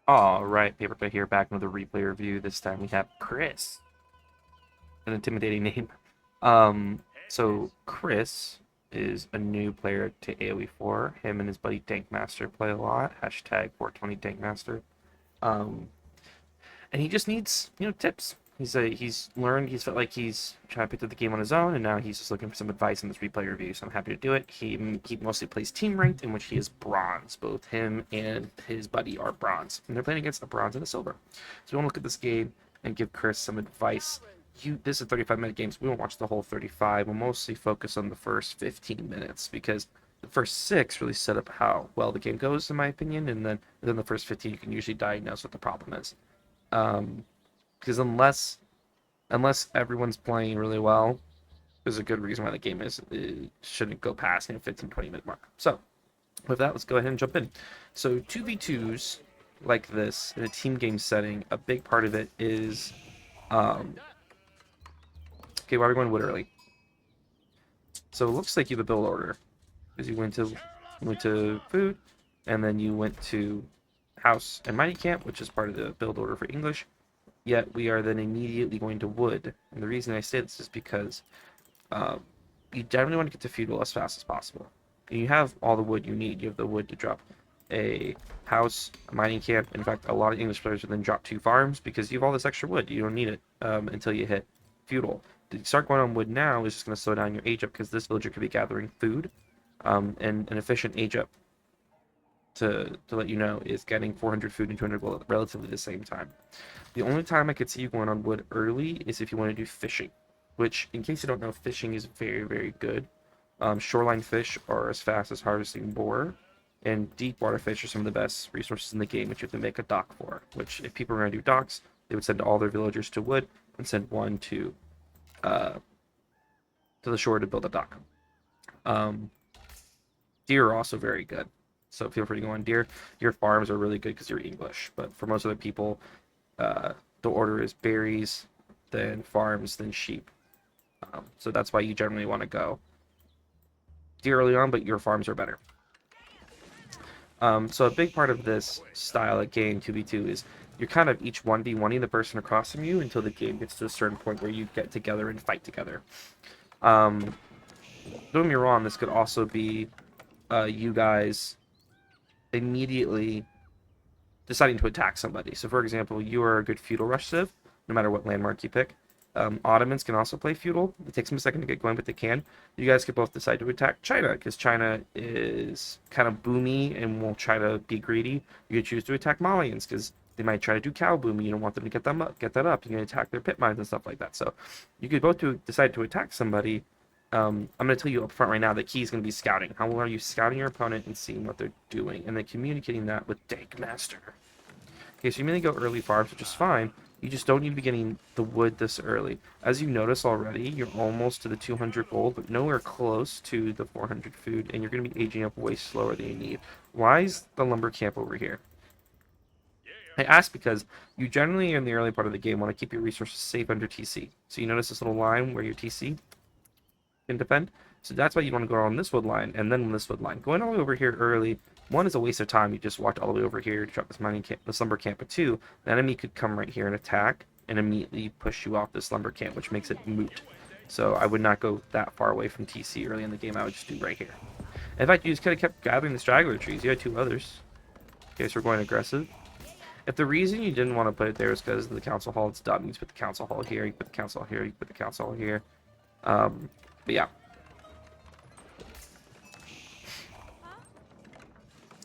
All right, Paper here, back with a replay review. This time we have Chris, an intimidating name. So Chris is a new player to AoE4. Him and his buddy Dankmaster play a lot. Hashtag 420 Dankmaster. Um, and he just needs tips. He's learned. He's felt like he's trying to pick up the game on his own, and now he's just looking for some advice in this replay review. So I'm happy to do it. He mostly plays team ranked, in which he is bronze. Both him and his buddy are bronze, and they're playing against a bronze and a silver. So we want to look at this game and give Chris some advice. This is 35-minute games. We won't watch the whole 35. We'll mostly focus on the first 15 minutes because the first 6 really set up how well the game goes, in my opinion, and then within the first 15 you can usually diagnose what the problem is. Because unless everyone's playing really well, there's a good reason why the game it shouldn't go past 15-20 minute mark. So with that, let's go ahead and jump in. So 2v2s like this in a team game setting, a big part of it is okay, why are we going wood early? So it looks like you have a build order because you went to food, and then you went to house and mining camp, which is part of the build order for English. Yet we are then immediately going to wood, and the reason I say this is because you generally want to get to feudal as fast as possible. And you have all the wood you need. You have the wood to drop a house, a mining camp. In fact, a lot of English players will then drop 2 farms because you have all this extra wood. You don't need it until you hit feudal. To start going on wood now is just going to slow down your age up because this villager could be gathering food, and an efficient age up, to let you know, is getting 400 food and 200 gold at relatively the same time. The only time I could see you going on wood early is if you want to do fishing, which, in case you don't know, fishing is very, very good. Shoreline fish are as fast as harvesting boar, and deep water fish are some of the best resources in the game, which you have to make a dock for, which if people were going to do docks, they would send all their villagers to wood and send one to the shore to build a dock. Deer are also very good, so feel free to go on deer. Your farms are really good because you're English, but for most other people, the order is berries, then farms, then sheep. So that's why you generally want to go deer early on, but your farms are better. So a big part of this style of game 2v2 is you're kind of each 1v1ing the person across from you until the game gets to a certain point where you get together and fight together. Don't get me wrong, this could also be you guys immediately deciding to attack somebody. So for example, you are a good feudal rush civ, no matter what landmark you pick. Ottomans can also play feudal. It takes them a second to get going, but they can. You guys could both decide to attack China, because China is kind of boomy and won't try to be greedy. You could choose to attack Malians, because they might try to do cow boomy. You don't want them to get that up. You can attack their pit mines and stuff like that. So you could both decide to attack somebody. I'm going to tell you up front right now, the key is going to be scouting. How well are you scouting your opponent and seeing what they're doing, and then communicating that with Dankmaster. Okay, so you mainly go early farms, which is fine. You just don't need to be getting the wood this early. As you notice already, you're almost to the 200 gold, but nowhere close to the 400 food, and you're going to be aging up way slower than you need. Why is the lumber camp over here? I ask because you generally, in the early part of the game, want to keep your resources safe under TC. So you notice this little line where your TC can defend? So that's why you want to go on this wood line, and then this wood line. Going all the way over here early, one, is a waste of time. You just walked all the way over here to drop this mining camp, this lumber camp. But 2, the enemy could come right here and attack and immediately push you off this lumber camp, which makes it moot. So I would not go that far away from TC early in the game. I would just do right here. In fact, you just could have kept gathering the straggler trees. You had 2 others. Okay, so we're going aggressive. If the reason you didn't want to put it there is because of the council hall, it's dumb. You just put the council hall here, you put the council hall here, you put the council hall here. But yeah.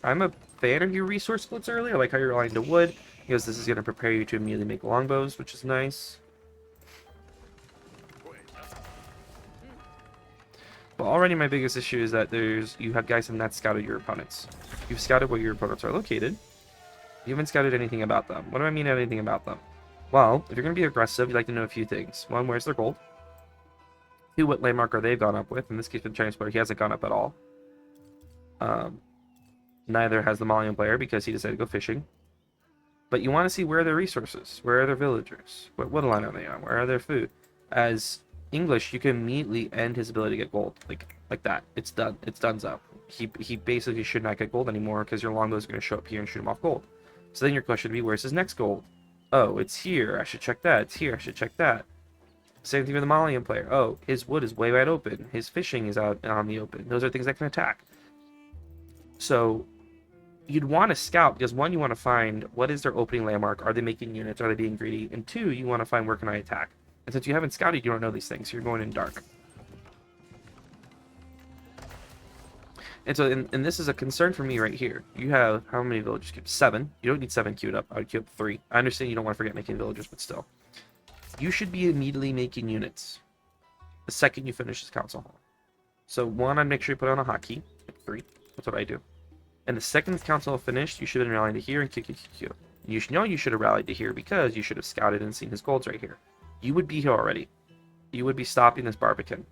I'm a fan of your resource splits early. I like how you're aligned to wood, because this is going to prepare you to immediately make longbows, which is nice. But already my biggest issue is that you have guys have not scouted your opponents. You've scouted where your opponents are located. You haven't scouted anything about them. What do I mean anything about them? Well, if you're going to be aggressive, you'd like to know a few things. 1, where's their gold? 2, what landmark are they gone up with? In this case, for the Chinese player, he hasn't gone up at all. Neither has the Malian player because he decided to go fishing. But you want to see where are their resources, where are their villagers, what line are they on, where are their food. As English, you can immediately end his ability to get gold, like that. It's done. It's done's up. He basically should not get gold anymore because your longbow is going to show up here and shoot him off gold. So then your question would be, where's his next gold? Oh, it's here. I should check that. It's here. I should check that. Same thing with the Malian player. Oh, his wood is way wide open. His fishing is out on the open. Those are things that can attack. So you'd want to scout because one, you want to find what is their opening landmark. Are they making units? Are they being greedy? And two, you want to find where can I attack. And since you haven't scouted, you don't know these things. So you're going in dark. And so, and this is a concern for me right here. You have how many villagers queued? 7. You don't need 7 queued up. I would queue up 3. I understand you don't want to forget making villagers, but still. You should be immediately making units the second you finish this council hall. So 1, I'd make sure you put on a hotkey. 3. That's what I do. And the second the council hall finished, you should have been rallying to here and Q. You should know you should have rallied to here because you should have scouted and seen his golds right here. You would be here already. You would be stopping this Barbican.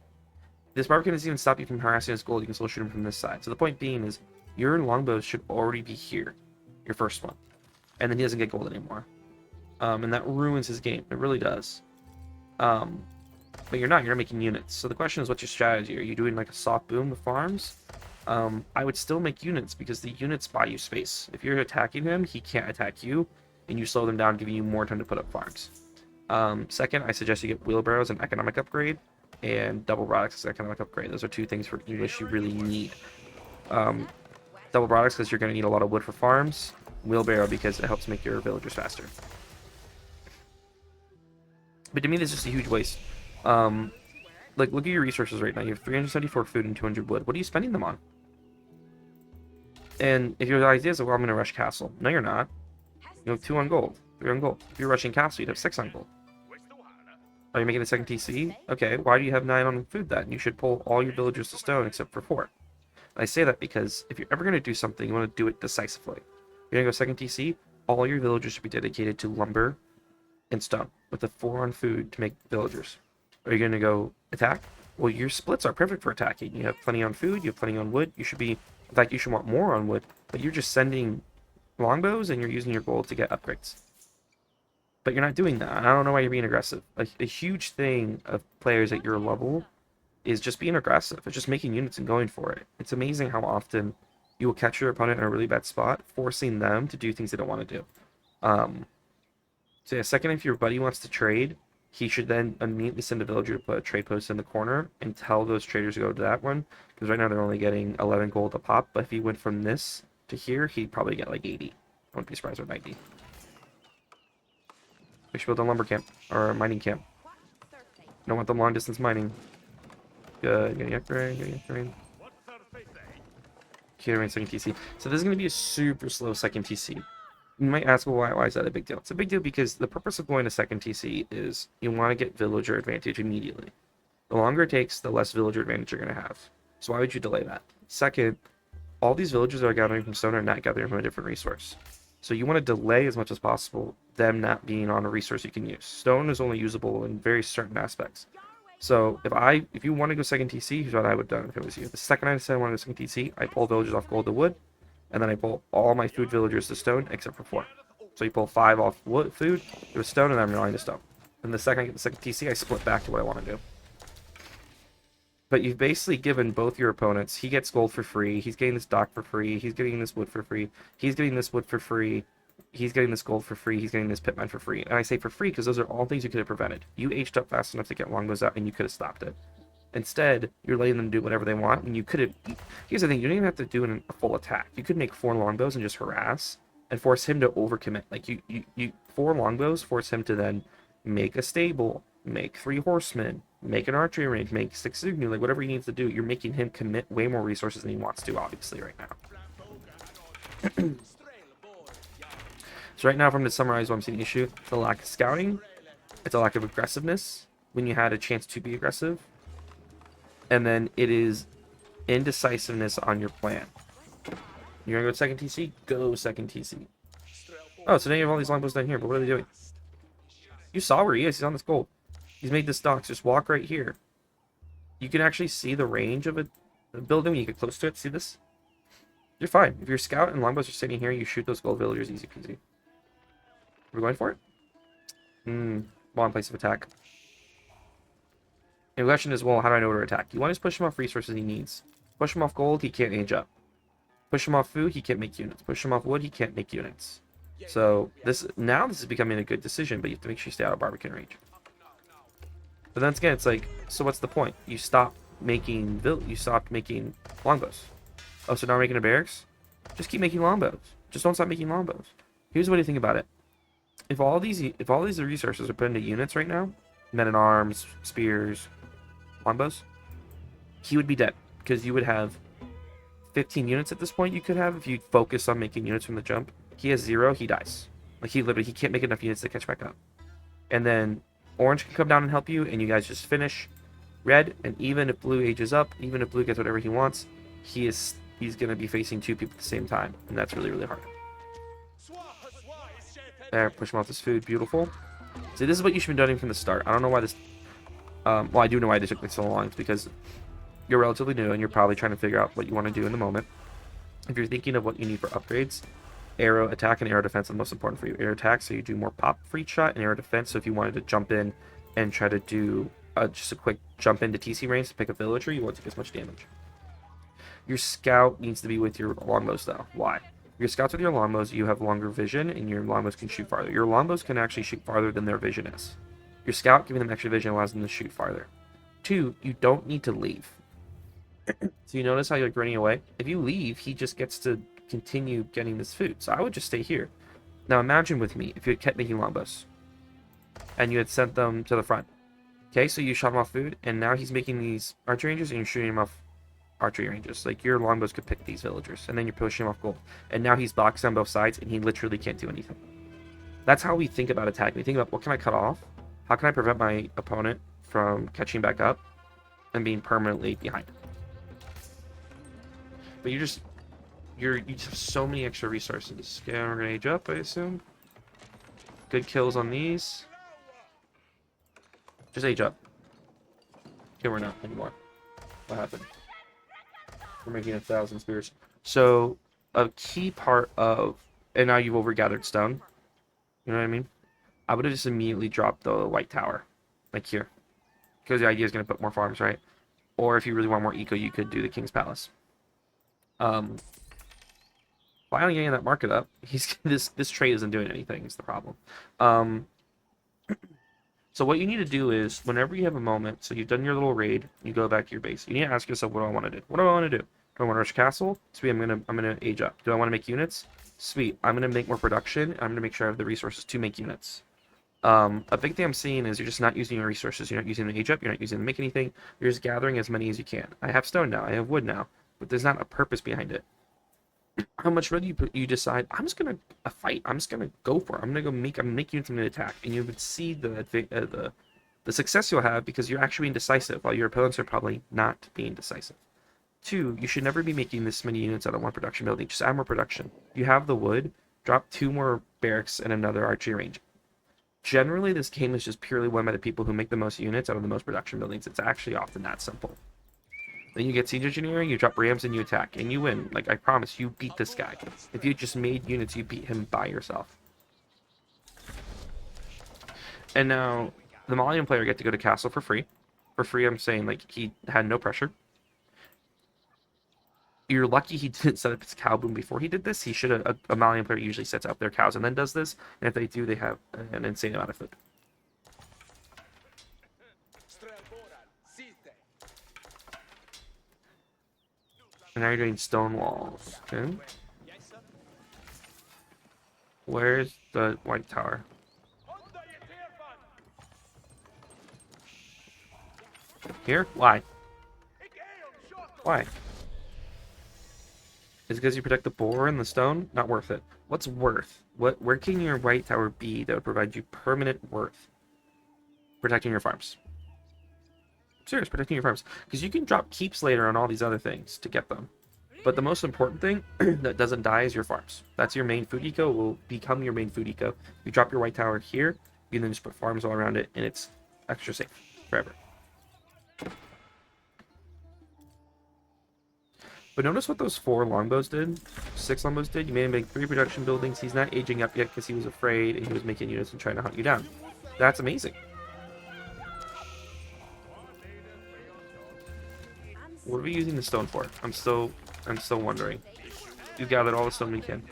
This Barbican doesn't even stop you from harassing his gold. You can still shoot him from this side. So the point being is, your longbows should already be here. Your first one. And then he doesn't get gold anymore. And that ruins his game. It really does. But you're not. You're making units. So the question is, what's your strategy? Are you doing like a soft boom with farms? I would still make units because the units buy you space. If you're attacking him, he can't attack you. And you slow them down, giving you more time to put up farms. Second, I suggest you get wheelbarrows and economic upgrade. And double products as economic upgrade. Those are 2 things for English you really need. Double products because you're going to need a lot of wood for farms. Wheelbarrow because it helps make your villagers faster. But to me, this is just a huge waste. Like, look at your resources right now. You have 374 food and 200 wood. What are you spending them on? And if your idea is, well, I'm going to rush castle. No, you're not. You have 2 on gold. 3 on gold. If you're rushing castle, you'd have 6 on gold. Are you making a second TC? Okay, why do you have 9 on food then? You should pull all your villagers to stone except for 4. I say that because if you're ever going to do something, you want to do it decisively. You're going to go second TC, all your villagers should be dedicated to lumber and stone, with a 4 on food to make villagers. Are you going to go attack? Well, your splits are perfect for attacking. You have plenty on food, you have plenty on wood. You should be, in fact, you should want more on wood, but you're just sending longbows and you're using your gold to get upgrades. But you're not doing that. I don't know why you're being aggressive. A huge thing of players at your level is just being aggressive. It's just making units and going for it. It's amazing how often you will catch your opponent in a really bad spot, forcing them to do things they don't want to do. So yeah, second, if your buddy wants to trade, he should then immediately send a villager to put a trade post in the corner and tell those traders to go to that one. Because right now they're only getting 11 gold a pop. But if he went from this to here, he'd probably get like 80. I wouldn't be surprised with 90. We should build a lumber camp, or a mining camp. Don't want the long distance mining. Good, getting upgrade, getting upgrade. Catering second TC. So this is going to be a super slow second TC. You might ask, well, why is that a big deal? It's a big deal because the purpose of going to second TC is you want to get villager advantage immediately. The longer it takes, the less villager advantage you're going to have. So why would you delay that? Second, all these villagers that are gathering from stone are not gathering from a different resource. So you want to delay as much as possible them not being on a resource you can use. Stone is only usable in very certain aspects. So if you want to go second TC, here's what I would have done if it was you. The second I said I want to go second TC, I pull villagers off gold to wood, and then I pull all my food villagers to stone except for 4. So you pull 5 off wood, food, go to stone, and then I'm relying to stone. And the second I get the second TC, I split back to what I want to do. But you've basically given both your opponents, he gets gold for free, he's getting this dock for free, he's getting this wood for free, he's getting this wood for free, he's getting this gold for free, he's getting this pitmine for free. And I say for free because those are all things you could have prevented. You aged up fast enough to get longbows out and you could have stopped it. Instead, you're letting them do whatever they want, and you could have... Here's the thing, you don't even have to do a full attack. You could make 4 longbows and just harass, and force him to overcommit. Like, you 4 longbows force him to then make a stable, make 3 horsemen, make an archery range, make 6 signal, like whatever he needs to do. You're making him commit way more resources than he wants to, obviously, right now. So right now, if I'm to summarize what I'm seeing the issue, it's a lack of scouting, it's a lack of aggressiveness when you had a chance to be aggressive, and then it is indecisiveness on your plan. You're gonna go second TC? Go second TC. Oh, so now you have all these longbows down here, but what are they doing? You saw where he is. He's on this gold. He's made this docks. Just walk right here. You can actually see the range of a building when you get close to it. See this? You're fine. If your scout and longbows are sitting here, you shoot those gold villagers easy peasy. We're going for it? Wrong place of attack. And the question is, well, how do I know where to attack? You want to just push him off resources he needs. Push him off gold, he can't age up. Push him off food, he can't make units. Push him off wood, he can't make units. So this is becoming a good decision, but you have to make sure you stay out of Barbican range. But then again, it's like, so what's the point? You stopped making longbows. Oh, so now we're making a barracks? Just keep making longbows. Just don't stop making longbows. Here's what you think about it. If all these resources are put into units right now, men at arms, spears, longbows, he would be dead because you would have 15 units at this point. You could have if you focus on making units from the jump. He has 0, he dies. Like he can't make enough units to catch back up. And then orange can come down and help you, and you guys just finish red. And even if blue ages up, even if blue gets whatever he wants, he's gonna be facing 2 people at the same time, and that's really, really hard. There, push him off this food. Beautiful. See, this is what you should be doing from the start. I don't know why this... well, I do know why this took me so long. It's because you're relatively new, and you're probably trying to figure out what you want to do in the moment. If you're thinking of what you need for upgrades, arrow attack and arrow defense are the most important for you. Arrow attack, so you do more pop for each shot, and arrow defense, so if you wanted to jump in and try to do just a quick jump into TC range to pick a villager, you won't take as much damage. Your scout needs to be with your longbows, though. Why? Your scouts with your longbows, you have longer vision, and your longbows can shoot farther. Your longbows can actually shoot farther than their vision is. Your scout, giving them extra vision, allows them to shoot farther. 2, you don't need to leave. So you notice how you're running away? If you leave, he just gets to continue getting this food. So I would just stay here. Now imagine with me, if you had kept making longbows, and you had sent them to the front. Okay, so you shot him off food, and now he's making these archery ranges, and you're shooting him off archery ranges. Like, your longbows could pick these villagers, and then you're pushing him off gold. And now he's boxed on both sides, and he literally can't do anything. That's how we think about attacking. We think about, what can I cut off? How can I prevent my opponent from catching back up and being permanently behind? But you just have so many extra resources. Okay, we're gonna age up, I assume. Good kills on these. Just age up. Okay, we're not anymore. What happened? We're making 1,000 spears. So a key part of, and now you've overgathered stone. You know what I mean? I would have just immediately dropped the white tower, like here, because the idea is gonna put more farms, right? Or if you really want more eco, you could do the King's Palace. Finally getting that market up. This trade isn't doing anything, is the problem. So what you need to do is, whenever you have a moment, so you've done your little raid, you go back to your base. You need to ask yourself, what do I want to do? What do I want to do? Do I want to rush castle? Sweet, I'm gonna age up. Do I want to make units? Sweet, I'm gonna make more production. I'm gonna make sure I have the resources to make units. A big thing I'm seeing is you're just not using your resources. You're not using them to age up. You're not using them to make anything. You're just gathering as many as you can. I have stone now. I have wood now. But there's not a purpose behind it. How much wood you decide, I'm just gonna fight. I'm just gonna go for it. I'm gonna make units. I'm gonna attack, and you would see the success you'll have because you're actually being decisive, while your opponents are probably not being decisive. 2, you should never be making this many units out of one production building. Just add more production. You have the wood. Drop 2 more barracks and another archery range. Generally, this game is just purely won by the people who make the most units out of the most production buildings. It's actually often that simple. Then you get siege engineering, you drop rams, and you attack, and you win. Like, I promise, you beat this guy. If you just made units, you beat him by yourself. And now, the Malian player get to go to castle for free. For free, I'm saying, like, he had no pressure. You're lucky he didn't set up his cow boom before he did this. He should have. A Malian player usually sets up their cows and then does this. And if they do, they have an insane amount of food. And now you're doing stone walls. Okay. Where's the white tower? Here? Why? Why? Is it because you protect the boar and the stone? Not worth it. What's worth? Where can your white tower be that would provide you permanent worth? Protecting your farms. Serious, protecting your farms. Because you can drop keeps later on all these other things to get them. But the most important thing that doesn't die is your farms. That's your main food eco. Will become your main food eco. You drop your white tower here, you can then just put farms all around it, and it's extra safe forever. But notice what those 4 longbows did. 6 longbows did. You made him make 3 production buildings. He's not aging up yet because he was afraid and he was making units and trying to hunt you down. That's amazing. What are we using the stone for? I'm still wondering. We've gathered all the stone we can.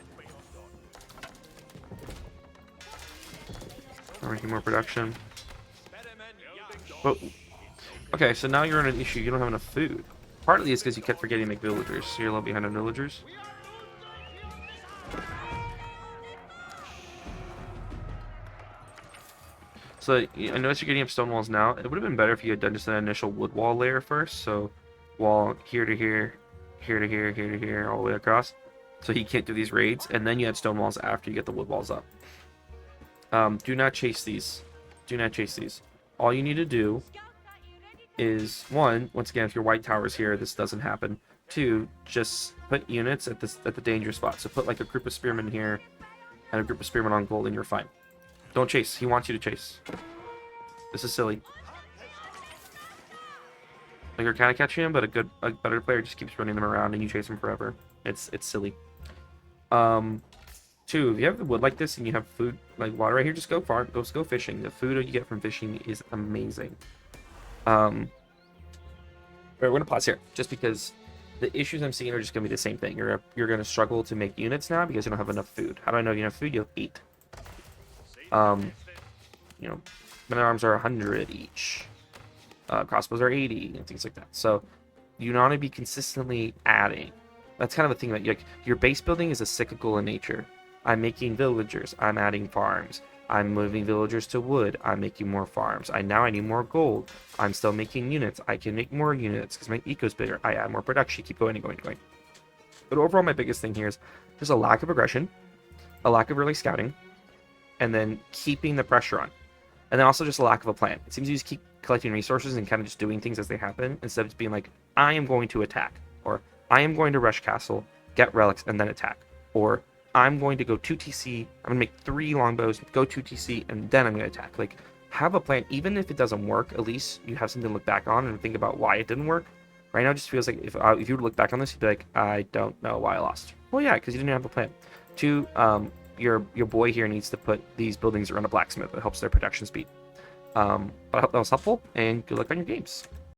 We're making more production. But okay, so now you're in an issue. You don't have enough food. Partly it's because you kept forgetting to make villagers. So you're a little behind on villagers. So I notice you're getting up stone walls now. It would have been better if you had done just an initial wood wall layer first. So wall here to here, here to here, here to here, all the way across. So he can't do these raids. And then you had stone walls after you get the wood walls up. Do not chase these. Do not chase these. All you need to do is, one, once again, if your white tower's here, this doesn't happen. Two, just put units at the danger spot. So put like a group of spearmen here and a group of spearmen on gold and you're fine. Don't chase. He wants you to chase. This is silly. Like you're kind of catching him, but a better player just keeps running them around and you chase him forever. It's silly. Two, if you have the wood like this and you have food like water right here, just go farm. Go fishing. The food you get from fishing is amazing. Alright, we're gonna pause here just because the issues I'm seeing are just gonna be the same thing. You're gonna struggle to make units now because you don't have enough food. How do I know you have food? You have 8. You know, men-at-arms are 100 each. Crossbows are 80 and things like that. So you want to be consistently adding. That's kind of a thing that your base building is a cyclical in nature. I'm making villagers. I'm adding farms. I'm moving villagers to wood. I'm making more farms. Now I need more gold. I'm still making units. I can make more units because my eco's bigger. I add more production. Keep going and going and going. But overall, my biggest thing here is there's a lack of aggression, a lack of early scouting, and then keeping the pressure on. And then also just a lack of a plan. It seems you just keep collecting resources and kind of just doing things as they happen instead of just being like, I am going to attack. Or I am going to rush castle, get relics, and then attack. Or I'm going to go 2TC, I'm going to make 3 longbows, go 2TC, and then I'm going to attack. Like, have a plan. Even if it doesn't work, at least you have something to look back on and think about why it didn't work. Right now it just feels like if you would look back on this, you'd be like, I don't know why I lost. Well, yeah, because you didn't have a plan. 2, your boy here needs to put these buildings around a blacksmith. It helps their production speed. But I hope that was helpful, and good luck on your games.